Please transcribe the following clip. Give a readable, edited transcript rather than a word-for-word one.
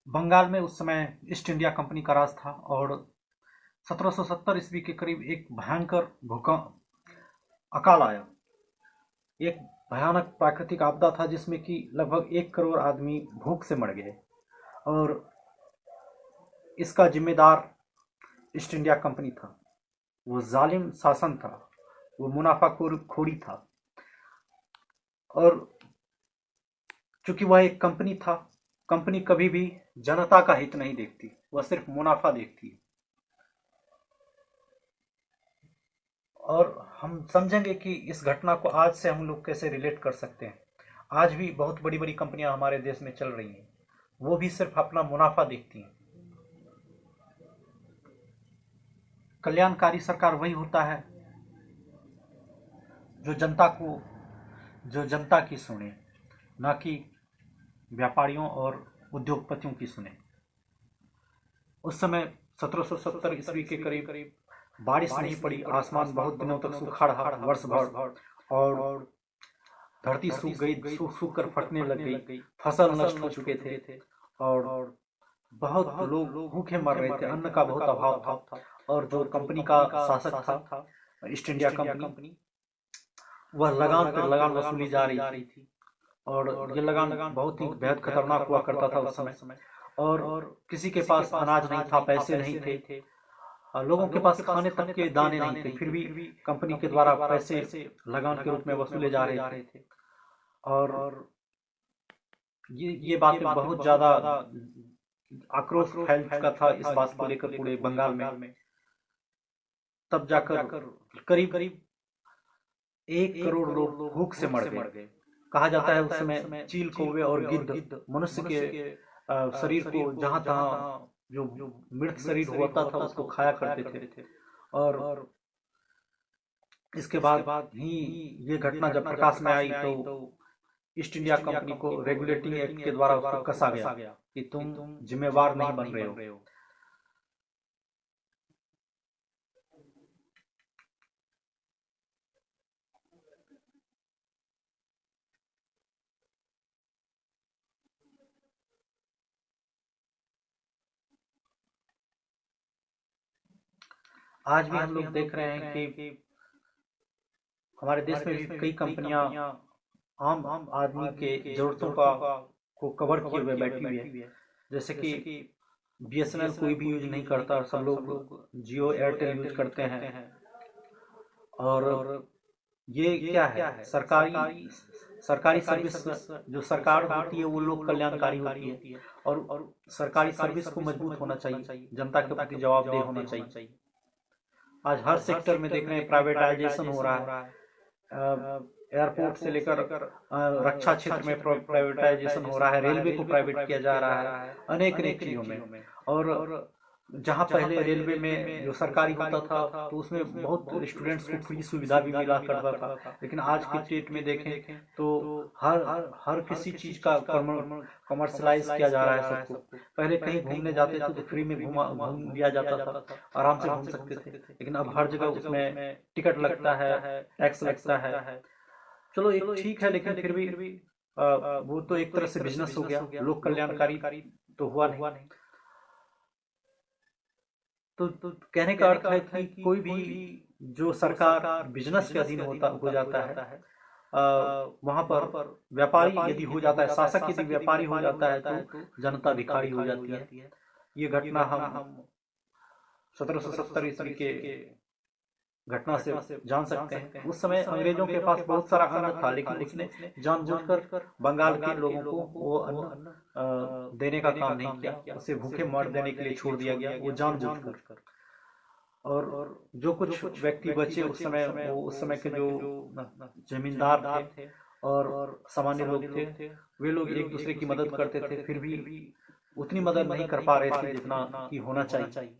बंगाल में उस समय ईस्ट इंडिया कंपनी का राज था और 1770 ईस्वी के करीब एक भयंकर भूकंप अकाल आया। एक भयानक प्राकृतिक आपदा था जिसमें कि लगभग 1 करोड़ आदमी भूख से मर गए और इसका जिम्मेदार ईस्ट इंडिया कंपनी था। वो जालिम शासन था, वो मुनाफाखोरी था और चूंकि वह एक कंपनी था, कंपनी कभी भी जनता का हित नहीं देखती, वह सिर्फ मुनाफा देखती है। और हम समझेंगे कि इस घटना को आज से हम लोग कैसे रिलेट कर सकते हैं। आज भी बहुत बड़ी बड़ी कंपनियां हमारे देश में चल रही हैं, वो भी सिर्फ अपना मुनाफा देखती हैं। कल्याणकारी सरकार वही होता है जो जनता की सुने, ना कि व्यापारियों और उद्योगपतियों की सुने। उस समय 1770 ईस्वी के करीब बारिश नहीं पड़ी, आसमान बहुत दिनों तक सूखा रहा, वर्ष भर, और धरती सूख गई, सूख कर फटने लग गई, फसल नष्ट हो चुके थे और बहुत लोग भूखे मर रहे थे, अन्न का बहुत अभाव था। और जो कंपनी का शासक था, ईस्ट इंडिया कंपनी, वह लगान पर लगान वसूली जा रही थी और ये लगान बहुत ही बेहद खतरनाक हुआ करता था उस समय। और किसी के पास अनाज नहीं था, पैसे नहीं थे, लोगों के पास खाने तक के दाने नहीं थे, फिर भी कंपनी के द्वारा पैसे लगान के रूप में वसूले जा रहे थे। और ये बातें बहुत ज्यादा आक्रोश फैल चुका था इस बात को लेकर पूरे बंगाल में। तब जाकर करीब 1 करोड़ लोग भूख से मर गए। कहा जाता है उस समय चील, कौवे और गिद्ध मनुष्य के शरीर को जहां तहां जो मृत शरीर होता था उसको खाया करते थे। और इसके बाद ही ये घटना जब प्रकाश में आई तो ईस्ट इंडिया कंपनी को रेगुलेटिंग एक्ट के द्वारा उसको कसा गया कि तुम जिम्मेवार नहीं बन रहे हो। आज भी हम लोग देख रहे हैं कि हमारे देश में भी कई कंपनियां आम आदमी के जरूरतों को कवर किए हुए बैठी हुई है। जैसे कि बीएसएनएल कोई भी यूज नहीं करता, सब लोग जियो एयरटेल यूज करते हैं। और ये क्या है, सरकारी सर्विस, जो सरकार होती है वो लोग कल्याणकारी होती है और सरकारी सर्विस को मजबूत होना चाहिए, जनता के प्रति जवाबदेह होना चाहिए। आज हर सेक्टर में देख रहे हैं प्राइवेटाइजेशन हो रहा है। एयरपोर्ट से लेकर रक्षा क्षेत्र में प्राइवेटाइजेशन हो रहा है, रेलवे को प्राइवेट किया जा रहा है, अनेक चीजों में। और जहां पहले रेलवे में जो सरकारी होता था तो उसमें बहुत स्टूडेंट्स को फ्री सुविधा भी मिला करता था, लेकिन आज की डेट में देखें तो हर किसी चीज का कमर्शलाइज किया जा रहा है सबको। पहले कहीं घूमने जाते थे तो फ्री में घूम लिया जाता था, आराम से घूम सकते थे, लेकिन अब हर जगह उसमें टिकट लगता है, टैक्स लगता है। चलो एक ठीक है, लेकिन फिर भी वो तो एक तरह से बिजनेस हो गया, लोक कल्याणकारी तो हुआ नहीं। तो कहने का अर्थ है कि कोई भी जो सरकार बिजनेस के अधीन हो जाता है, वहां पर व्यापारी यदि हो जाता है, शासक यदि व्यापारी हो जाता है तो जनता भिखारी हो जाती है। ये घटना हम 1770 ईस्वी के घटना से जान सकते हैं। उस समय अंग्रेजों के पास बहुत सारा अन्न था, लेकिन उसने जानबूझकर बंगाल के लोगों को वो अन्न देने का काम नहीं किया, उसे भूखे मर देने के लिए छोड़ दिया गया, वो जानबूझकर। और जो कुछ व्यक्ति बचे उस समय, वो उस समय के जो जमींदार थे और सामान्य लोग थे, वे लोग एक दूसरे की मदद करते थे, फिर भी उतनी मदद नहीं कर पा रहे थे जितना कि होना चाहिए।